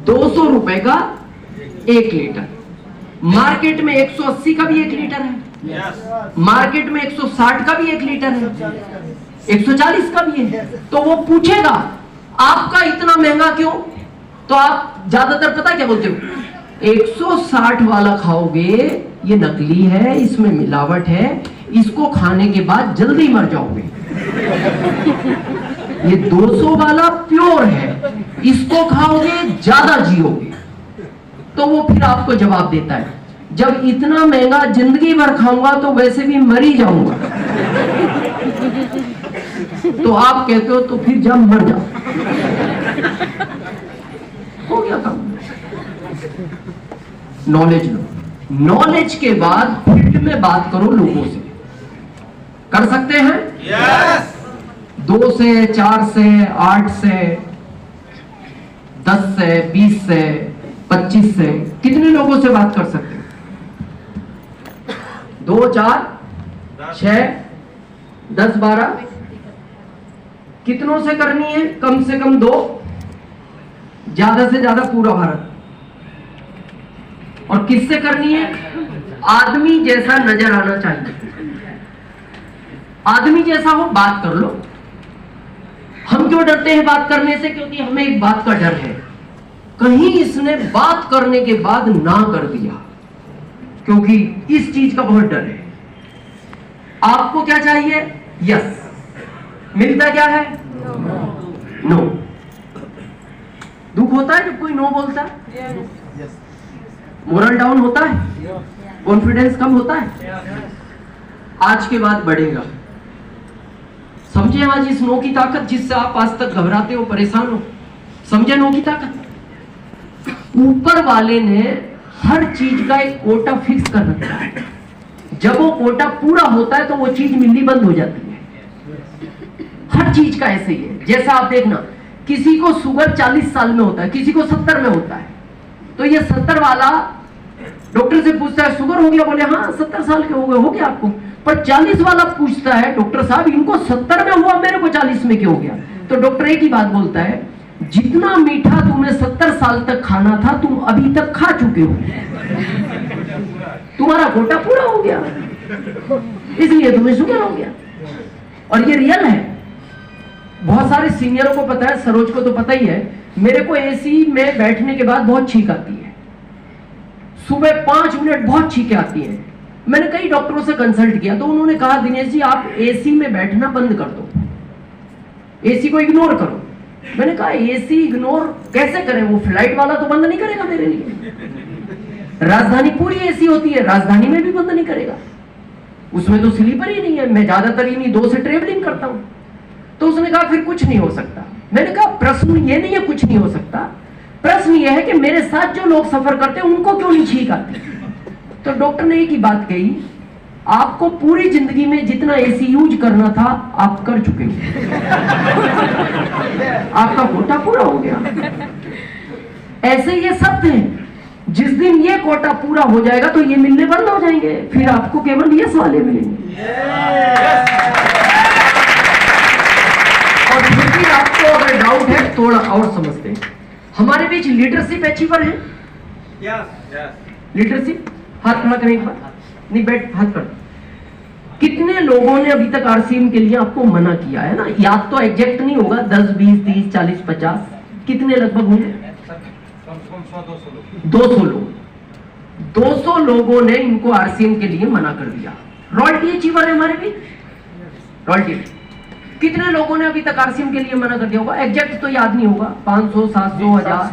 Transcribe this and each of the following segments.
200 रुपए का 1 litre. Market में 180 का भी 1 लीटर है, मार्केट में 160 का भी 1 लीटर है, 140 का भी है। तो वो पूछेगा आपका इतना महंगा क्यों? तो आप ज्यादातर पता क्या बोलते हो, 160 वाला खाओगे, ये नकली है, इसमें मिलावट है, इसको खाने के बाद जल्दी मर जाओगे। ये 200 वाला प्योर है, इसको खाओगे ज्यादा जियोगे। तो वो फिर आपको जवाब देता है, जब इतना महंगा जिंदगी भर खाऊंगा तो वैसे भी मर ही जाऊंगा। तो आप कहते हो तो फिर जब मर जाओ, हो गया काम। नॉलेज लो, नॉलेज के बाद फील्ड में बात करो लोगों से। कर सकते हैं? यस। 2 से, 4 से, 8 से, 10 से, 20 से, 25 से, कितने लोगों से बात कर सकते हैं? 2, 4, 6, 10, 12, कितनों से करनी है? कम से कम 2, ज्यादा से ज्यादा पूरा भारत। और किससे करनी है? आदमी जैसा नजर आना चाहिए, आदमी जैसा हो, बात कर लो। हम क्यों डरते हैं बात करने से? क्योंकि हमें एक बात का डर है, कहीं इसने बात करने के बाद ना कर दिया, क्योंकि इस चीज का बहुत डर है। आपको क्या चाहिए? यस। मिलता क्या है? नो। दुख होता है जब कोई नो बोलता है, मोरल डाउन होता है, कॉन्फिडेंस कम होता है। आज के बाद बढ़ेगा। समझे आज इस नो की ताकत, जिससे आप आज तक घबराते हो, परेशान हो। समझे नो की ताकत? ऊपर वाले ने हर चीज का एक कोटा फिक्स कर रखा है। जब वो कोटा पूरा होता है तो वो चीज मिलनी बंद हो जाती है। हर चीज का ऐसे ही है। जैसा आप देखना, किसी को शुगर 40 साल में होता है, किसी को 70 में होता है। तो ये 70 वाला डॉक्टर से पूछता है शुगर हो गया? बोले हाँ 70 साल के हो गए, हो गया आपको। पर 40 वाला पूछता है, डॉक्टर साहब इनको 70 में हुआ, मेरे को 40 में क्यों हो गया? तो डॉक्टर एक ही बात बोलता है, जितना मीठा तुम्हें 70 साल तक खाना था तुम अभी तक खा चुके हो, तुम्हारा कोटा पूरा हो गया, इसलिए तुम्हें शुगर हो गया। और ये रियल है। बहुत सारे सीनियरों को पता है, सरोज को तो पता ही है, मेरे को एसी में बैठने के बाद बहुत छींक आती है, सुबह 5 मिनट बहुत छींकें आती है। मैंने कई डॉक्टरों से कंसल्ट किया तो उन्होंने कहा दिनेश जी आप एसी में बैठना बंद कर दो, एसी को इग्नोर करो। मैंने कहा एसी इग्नोर कैसे करें? वो फ्लाइट वाला तो बंद नहीं करेगा मेरे लिए, राजधानी पूरी एसी होती है, राजधानी में भी बंद नहीं करेगा, उसमें तो स्लीपर ही नहीं है, मैं ज्यादातर इन्हीं 2 से ट्रेवलिंग करता हूं। तो उसने कहा फिर कुछ नहीं हो सकता। मैंने कहा प्रश्न ये नहीं है कुछ नहीं हो सकता, प्रश्न ये है कि मेरे साथ जो लोग सफर करते हैं उनको क्यों नहीं छींक आती? तो डॉक्टर ने एक ही बात कही, आपको पूरी जिंदगी में जितना एसी यूज करना था आप कर चुके हो, आपका कोटा पूरा हो गया। ऐसे ये सत्य है, जिस दिन ये कोटा पूरा हो जाएगा तो ये मिलने बंद हो जाएंगे, फिर आपको केवल यस वाले मिलेंगे। और फिर भी आपको अगर डाउट है थोड़ा और समझते हैं, हमारे बीच लीडरशिप अचीवर है? लीडरशिप, हाथ खड़ा करें एक बार, नहीं बैठ हाथ कर। कितने लोगों ने अभी तक आरसीएम के लिए आपको मना किया है ना? याद तो एग्जैक्ट नहीं होगा, 10, 20, 30, 40, 50, कितने लगभग होंगे? 200 लोग। 200 लोगों ने इनको आरसीएम के लिए मना कर दिया। रॉयल्टी अचीवर है हमारे बीच? रॉयल्टी कितने लोगों ने अभी तक आरसीएम के लिए मना कर दिया होगा? एग्जैक्ट तो याद नहीं होगा, 500, 700, 1000,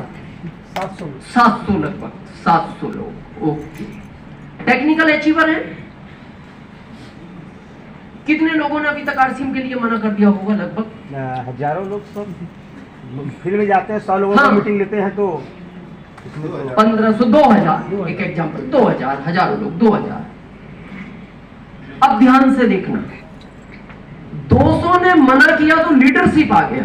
700 लगभग 700 लोग। ओके। टेक्निकल अचीवर है? कितने लोगों ने अभी तक आरसीएम के लिए मना कर दिया होगा? लगभग हजारों लोग सब फील्ड में जाते हैं, 100 लोगों की मीटिंग लेते हैं तो 1500, 2000, एक एग्जांपल, 2000, हजारों लोग, 2000। अब ध्यान से देखना, 200 ने मना किया तो लीडरशिप आ गया,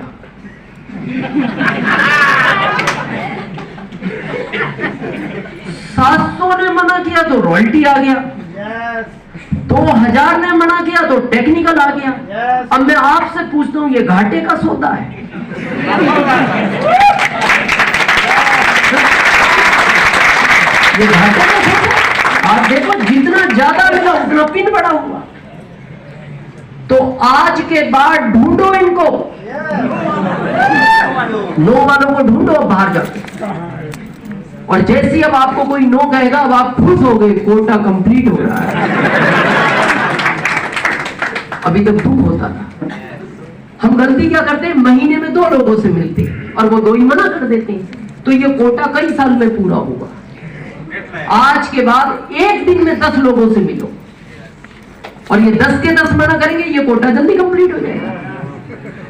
700 ने मना किया तो रॉयल्टी आ गया, 2000 ने मना किया तो टेक्निकल आ गया। अब मैं आपसे पूछता हूं, ये घाटे का सौदा है? ये घाटे में सोचो। आप देखो जितना ज्यादा मिला उतना पिन बड़ा हुआ। तो आज के बाद ढूंढो इनको, नो वालों को ढूंढो बाहर जाके। और जैसी अब आपको कोई नो कहेगा अब आप खुश हो गए, कोटा कंप्लीट हो रहा है। अभी तक दुख होता था। हम गलती क्या करते हैं, महीने में 2 लोगों से मिलते हैं और वो 2 ही मना कर देते हैं, तो ये कोटा कई साल में पूरा होगा। आज के बाद एक दिन में 10 लोगों से मिलो और ये 10 के 10 मना करेंगे, ये कोटा जल्दी कंप्लीट हो जाएगा।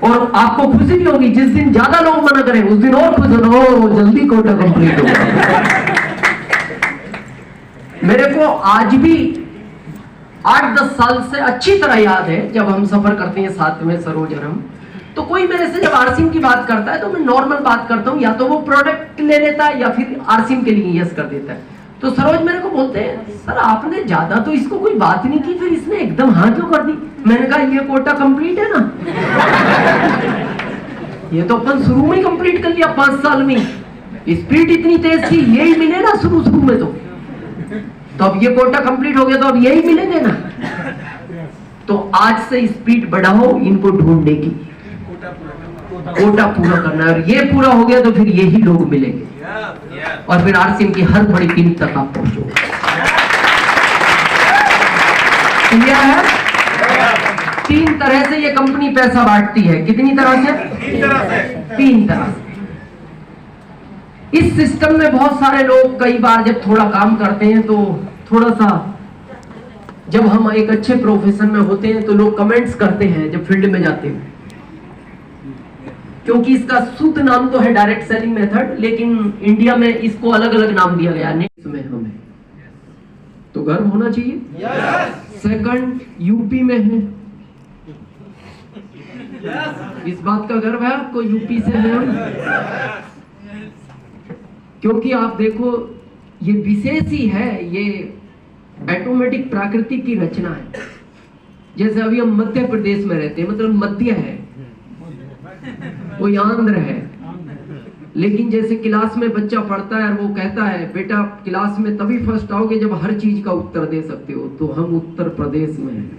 और आपको खुशी भी होगी, जिस दिन ज्यादा लोग मना करें उस दिन और खुश हो, जल्दी कोटा कंप्लीट होगा। मेरे को आज भी 8-10 साल से अच्छी तरह याद है, जब हम सफर करते हैं साथ में सरोज और हम, तो कोई मेरे से जब आरसीएम की बात करता है तो मैं नॉर्मल बात करता हूँ, या तो वो प्रोडक्ट ले लेता है या फिर आरसीएम के लिए यस कर देता है। तो सरोज मेरे को बोलते हैं, सर आपने ज्यादा तो इसको कोई बात नहीं की, फिर इसने एकदम हाँ क्यों कर दी? मैंने कहा ये कोटा कंप्लीट है ना, ये तो अपन शुरू में ही कंप्लीट कर लिया 5 साल में। स्पीड इतनी तेज थी, यही मिले ना शुरू में तो अब ये कोटा कंप्लीट हो गया तो अब यही मिलेंगे ना। तो आज से स्पीड बढ़ाओ इनको ढूंढने की, कोटा पूरा करना है, और ये पूरा हो गया तो फिर यही लोग मिलेंगे और फिर आरसीएम की हर बड़ी पिन तक आप पहुंचो। क्लियर है? 3 तरह से ये कंपनी पैसा बांटती है। कितनी तरह से? 3 तरह से। इस सिस्टम में बहुत सारे लोग कई बार जब थोड़ा काम करते हैं तो थोड़ा सा, जब हम एक अच्छे प्रोफेशन में होते हैं तो लोग कमेंट्स करते हैं जब फील्ड में जाते हैं, क्योंकि इसका शुद्ध नाम तो है डायरेक्ट सेलिंग मेथड, लेकिन इंडिया में इसको अलग अलग नाम दिया गया है। इसमें हमें तो गर्व होना चाहिए। सेकंड यूपी में है, इस बात का गर्व है आपको, यूपी से है हम। क्योंकि आप देखो ये विशेष ही है, ये ऑटोमेटिक प्राकृतिक की रचना है। जैसे अभी हम मध्य प्रदेश में रहते हैं, मतलब मध्य है, वो आंध्र है, लेकिन जैसे क्लास में बच्चा पढ़ता है और वो कहता है बेटा क्लास में तभी फर्स्ट आओगे जब हर चीज का उत्तर दे सकते हो, तो हम उत्तर प्रदेश में हैं।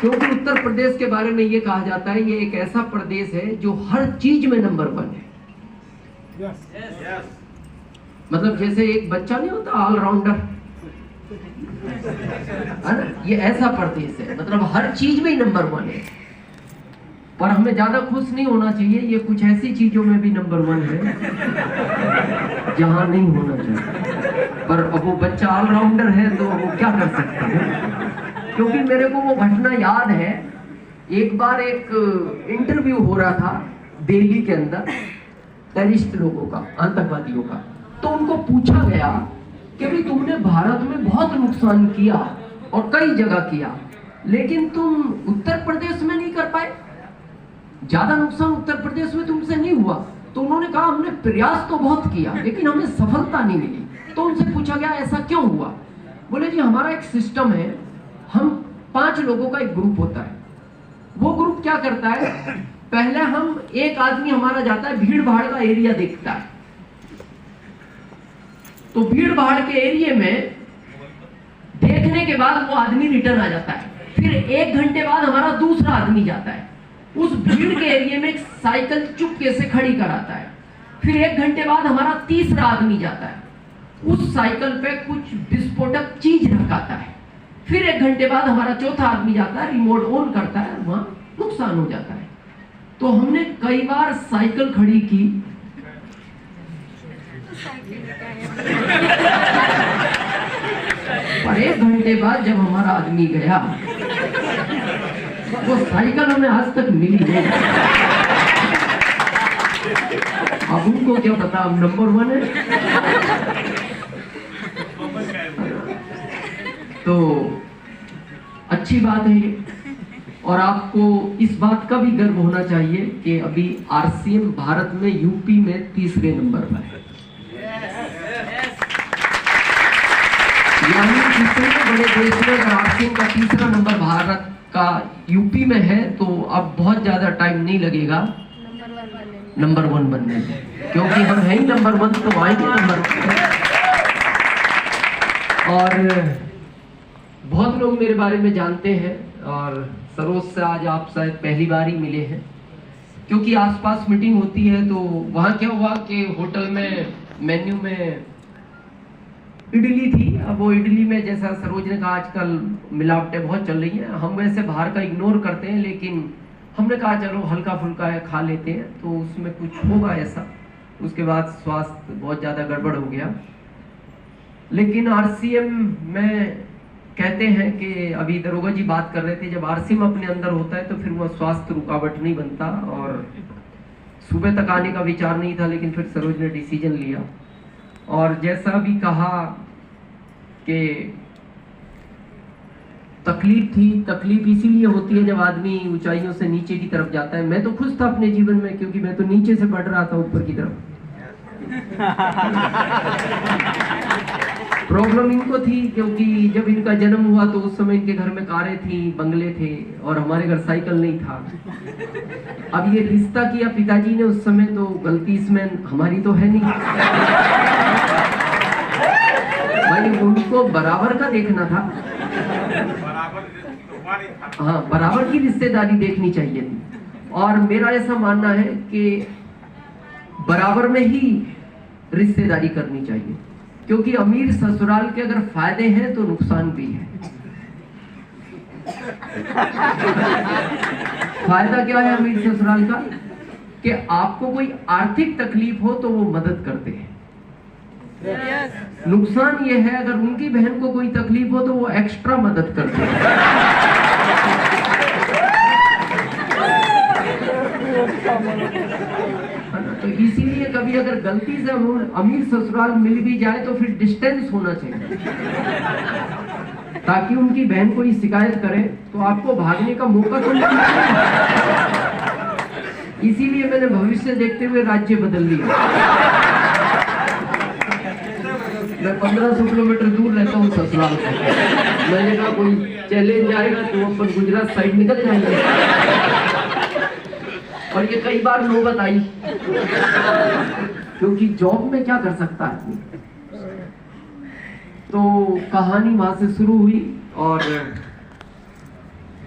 क्योंकि उत्तर प्रदेश के बारे में ये कहा जाता है ये एक ऐसा प्रदेश है जो हर चीज में नंबर 1 है। मतलब जैसे एक बच्चा नहीं होता ऑलराउंडर, ये ऐसा प्रदेश है, मतलब हर चीज में ही नंबर 1 है। पर हमें ज्यादा खुश नहीं होना चाहिए, ये कुछ ऐसी चीजों में भी नंबर 1 है जहां नहीं होना चाहिए। पर अब वो बच्चा ऑलराउंडर है तो वो क्या कर सकता है। क्योंकि मेरे को वो घटना याद है, एक बार एक इंटरव्यू हो रहा था दिल्ली के अंदर टेररिस्ट लोगों का, आतंकवादियों का, तो उनको पूछा गया कि भाई तुमने भारत में बहुत नुकसान किया और कई जगह किया, लेकिन तुम उत्तर प्रदेश में नहीं कर पाए, ज्यादा नुकसान उत्तर प्रदेश में तुमसे नहीं हुआ। तो उन्होंने कहा हमने प्रयास तो बहुत किया लेकिन हमें सफलता नहीं मिली। तो उनसे पूछा गया ऐसा क्यों हुआ? बोले जी हमारा एक सिस्टम है, हम 5 लोगों का एक ग्रुप होता है, वो ग्रुप क्या करता है, पहले हम एक आदमी हमारा जाता है भीड़ भाड़ का एरिया देखता है, तो भीड़ भाड़ के एरिया में देखने के बाद वो आदमी रिटर्न आ जाता है। फिर 1 घंटे बाद हमारा दूसरा आदमी जाता है, उस भीड़ के एरिया में एक साइकिल चुपके से खड़ी कराता है। फिर 1 घंटे बाद हमारा तीसरा आदमी जाता है, उस साइकिल पे कुछ विस्फोटक चीज रखाता है। फिर 1 घंटे बाद हमारा चौथा आदमी जाता है, रिमोट ऑन करता है, वहां नुकसान हो जाता है। तो हमने कई बार साइकिल खड़ी की, पर 1 घंटे बाद जब हमारा आदमी गया वो साइकिल हमें आज तक मिली नहीं। अब उनको क्या पता अब नंबर 1 है। तो अच्छी बात है ये, और आपको इस बात का भी गर्व होना चाहिए कि अभी आरसीएम भारत में यूपी में 3रे नंबर पर है। यानी इतने बड़े देश में आरसीएम का 3रा नंबर भारत का यूपी में है, तो अब बहुत ज्यादा टाइम नहीं लगेगा नंबर 1 बनने में, क्योंकि हम हैं ही नंबर 1 तो आएंगे नंबर 1। और बहुत लोग मेरे बारे में जानते हैं और सरोज से आज आप शायद पहली बार ही मिले हैं, क्योंकि आसपास मीटिंग होती है। तो वहाँ क्या हुआ कि होटल में मेन्यू में इडली थी। अब वो इडली में, जैसा सरोज ने कहा, आजकल मिलावटें बहुत चल रही हैं, हम वैसे बाहर का इग्नोर करते हैं, लेकिन हमने कहा चलो हल्का फुल्का है खा लेते हैं, तो उसमें कुछ होगा ऐसा। उसके बाद स्वास्थ्य बहुत ज़्यादा गड़बड़ हो गया। लेकिन RCM में कहते हैं कि अभी दरोगा जी बात कर रहे थे, जब RCM अपने अंदर होता है तो फिर वो स्वास्थ्य रुकावट नहीं बनता। और सुबह तक आने का विचार नहीं था, लेकिन फिर सरोज ने डिसीजन लिया। और जैसा भी कहा कि तकलीफ थी, तकलीफ इसीलिए होती है जब आदमी ऊंचाइयों से नीचे की तरफ जाता है। मैं तो खुश था अपने जीवन में, क्योंकि मैं तो नीचे से बढ़ रहा था ऊपर की तरफ। प्रॉब्लम इनको थी, क्योंकि जब इनका जन्म हुआ तो उस समय इनके घर में कारें थी, बंगले थे, और हमारे घर साइकिल नहीं था। अब ये रिश्ता किया पिताजी ने उस समय, तो गलती इसमें हमारी तो है नहीं भाई, उनको बराबर का देखना था। हाँ, बराबर की रिश्तेदारी देखनी चाहिए थी। और मेरा ऐसा मानना है कि बराबर में ही रिश्तेदारी करनी चाहिए, क्योंकि अमीर ससुराल के अगर फायदे हैं तो नुकसान भी है। फायदा क्या है अमीर ससुराल का? कि आपको कोई आर्थिक तकलीफ हो तो वो मदद करते हैं। नुकसान ये है अगर उनकी बहन को कोई तकलीफ हो तो वो एक्स्ट्रा मदद करते हैं। तो इसीलिए कभी अगर गलती से अमीर ससुराल मिल भी जाए तो फिर डिस्टेंस होना चाहिए, ताकि उनकी बहन कोई शिकायत करे तो आपको भागने का मौका तो नहीं। इसीलिए मैंने भविष्य देखते हुए राज्य बदल लिया। मैं 1500 किलोमीटर दूर रहता हूँ ससुराल से। मैंने कहा कोई चैलेंज आएगा तो अपन गुजरात साइड निकल जाएंगे। और ये कई बार नौबत आई, क्योंकि जॉब में क्या कर सकता है आदमी। तो कहानी वहां से शुरू हुई। और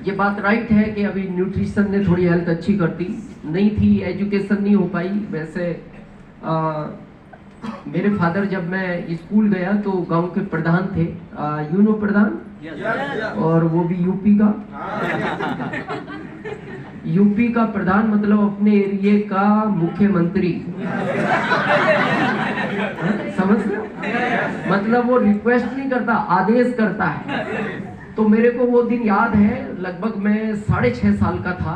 ये बात राइट है कि अभी न्यूट्रिशन ने थोड़ी हेल्थ अच्छी कर दी, नहीं थी एजुकेशन नहीं हो पाई। वैसे मेरे फादर जब मैं स्कूल गया तो गांव के प्रधान थे, यूनो प्रधान, और वो भी यूपी का प्रधान, मतलब अपने एरिया का मुख्यमंत्री। समझ रहे? मतलब वो रिक्वेस्ट नहीं करता, आदेश करता है। तो मेरे को वो दिन याद है, लगभग मैं 6.5 साल का था।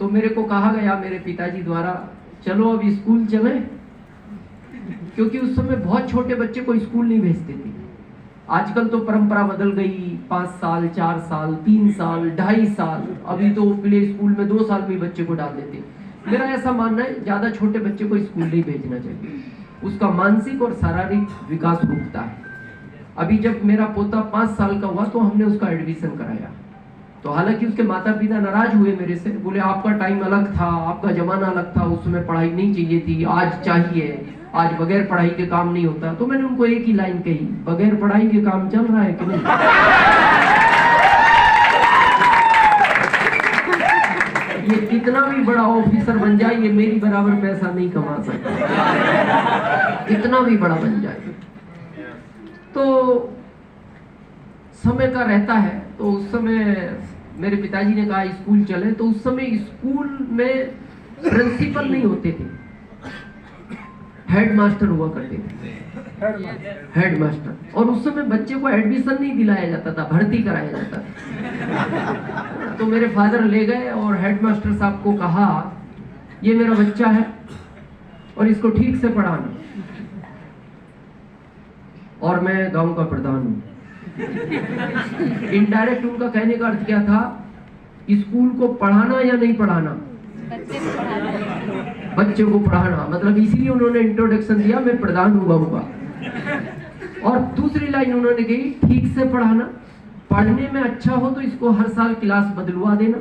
तो मेरे को कहा गया मेरे पिताजी द्वारा, चलो अब स्कूल चले, क्योंकि उस समय बहुत छोटे बच्चे को स्कूल नहीं भेजते थे। आजकल तो परंपरा बदल गई, 5 साल, 4 साल, 3 साल, 2.5 साल, अभी तो प्ले स्कूल में 2 साल में बच्चे को डाल देते। मेरा ऐसा मानना है ज्यादा छोटे बच्चे को स्कूल नहीं भेजना चाहिए, उसका मानसिक और शारीरिक विकास रुकता है। अभी जब मेरा पोता 5 साल का हुआ तो हमने उसका एडमिशन कराया। तो हालांकि उसके माता पिता नाराज हुए मेरे से, बोले आपका टाइम अलग था, आपका जमाना अलग था, उस समय पढ़ाई नहीं चाहिए थी, आज चाहिए, आज बगैर पढ़ाई के काम नहीं होता। तो मैंने उनको एक ही लाइन कही, बगैर पढ़ाई के काम चल रहा है कि नहीं? ये कितना भी बड़ा ऑफिसर बन जाए, ये मेरी बराबर पैसा नहीं कमा सकता, कितना भी बड़ा बन जाए। तो समय का रहता है। तो उस समय मेरे पिताजी ने कहा स्कूल चले। तो उस समय स्कूल में प्रिंसिपल नहीं होते थे, हेड मास्टर हुआ करते थे, हेड मास्टर। और उस समय बच्चे को एडमिशन नहीं दिलाया जाता था, भर्ती कराया जाता था। तो मेरे फादर ले गए और हेड मास्टर साहब को कहा, ये मेरा बच्चा है और इसको ठीक से पढ़ाना। और मैं गांव का प्रधान हूँ। इनडायरेक्ट उनका कहने का अर्थ क्या था, स्कूल को पढ़ाना या नहीं पढ़ाना? बच्चे को पढ़ाना। मतलब इसीलिए उन्होंने इंट्रोडक्शन दिया, मैं प्रधान हुआ होगा। और दूसरी लाइन उन्होंने कही, ठीक से पढ़ाना, पढ़ने में अच्छा हो तो इसको हर साल क्लास बदलवा देना,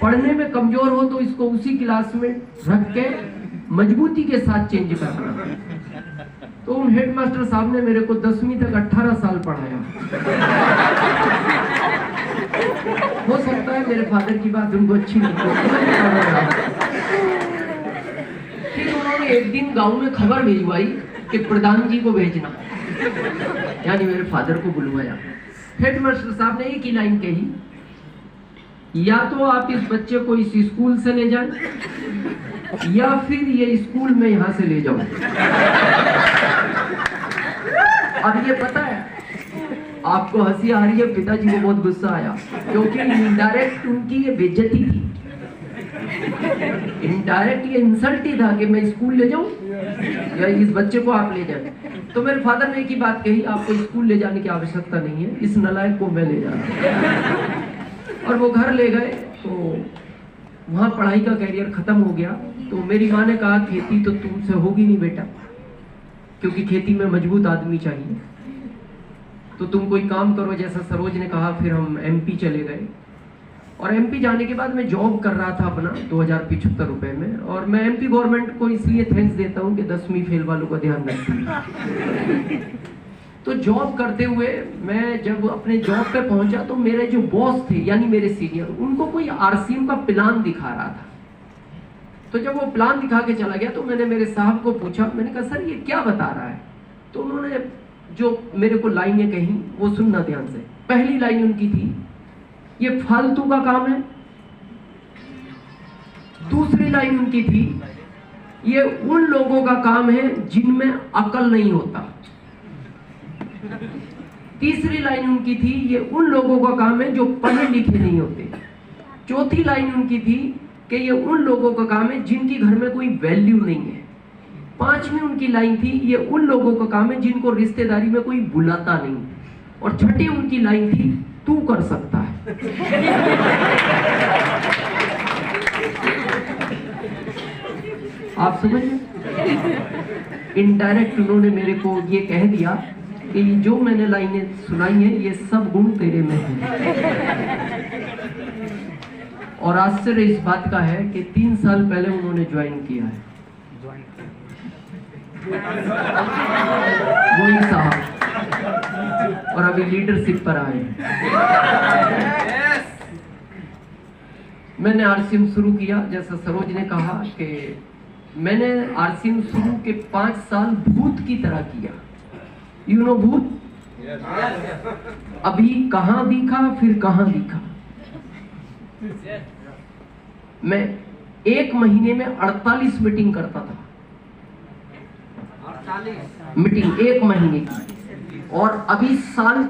पढ़ने में कमजोर हो तो इसको उसी क्लास में रख के मजबूती के साथ चेंज करना। तो उन हेडमास्टर साहब ने मेरे को 10वीं तक 18 साल पढ़ाया। हो सकता है मेरे फादर की बात उनको अच्छी लगी। फिर उन्होंने एक दिन गांव में खबर भिजवाई कि प्रधान जी को भेजना, यानी मेरे फादर को बुलवाया। हेडमास्टर साहब ने एक ही लाइन कही, या तो आप इस बच्चे को इस स्कूल से ले जाएं या फिर ये स्कूल में यहां से ले जाओ। अब ये पता है, आपको हंसी आ रही है, पिताजी को बहुत गुस्सा आया, क्योंकि इनडायरेक्ट उनकी ये बेइज्जती थी। इनडायरेक्ट ये इंसल्ट ही था कि मैं स्कूल ले जाऊं या इस बच्चे को आप ले जाएं। तो मेरे फादर ने एक ही बात कही, आपको स्कूल ले जाने की आवश्यकता नहीं है, इस नालायक को मैं ले जा रहा हूं। और वो घर ले गए, तो वहाँ पढ़ाई का कैरियर खत्म हो गया। तो मेरी माँ ने कहा, खेती तो तुमसे होगी नहीं बेटा, क्योंकि खेती में मजबूत आदमी चाहिए, तो तुम कोई काम करो, जैसा सरोज ने कहा। फिर हम एमपी चले गए, और एमपी जाने के बाद मैं जॉब कर रहा था अपना 2075 रुपए में। और मैं एमपी गवर्नमेंट को इसलिए थैंक्स देता हूँ कि 10वीं फेल वालों का ध्यान रखती है। तो जॉब करते हुए मैं जब अपने जॉब पे पहुंचा, तो मेरे जो बॉस थे, यानी मेरे सीनियर, उनको कोई आरसीएम का प्लान दिखा रहा था। तो जब वो प्लान दिखा के चला गया, तो मैंने मेरे साहब को पूछा, मैंने कहा सर ये क्या बता रहा है? तो उन्होंने जो मेरे को लाइनें कही वो सुनना ध्यान से। पहली लाइन उनकी थी, ये फालतू का काम है। दूसरी लाइन उनकी थी, ये उन लोगों का काम है जिनमें अकल नहीं होता। तीसरी लाइन उनकी थी, ये उन लोगों का काम है जो पढ़े लिखे नहीं होते। चौथी लाइन उनकी थी कि ये उन लोगों का काम है जिनकी घर में कोई वैल्यू नहीं है। पांचवी उनकी लाइन थी, ये उन लोगों का काम है जिनको रिश्तेदारी में कोई बुलाता नहीं। और छठी उनकी लाइन थी, तू कर सकता है। आप समझ रहे? इनडायरेक्ट उन्होंने मेरे को ये कह दिया कि जो मैंने लाइनें सुनाई हैं, ये सब गुण तेरे में हैं। और आश्चर्य इस बात का है कि 3 साल पहले उन्होंने ज्वाइन किया है, वही साहब, और अभी लीडरशिप पर आए। मैंने आरसीएम शुरू किया, जैसा सरोज ने कहा कि मैंने आरसीएम शुरू के 5 साल भूत की तरह किया। यू नो भूत? अभी कहां दिखा, फिर कहां दिखा। मैं 1 महीने में 48 मीटिंग करता था। 48 मीटिंग 1 महीने की, और अभी साल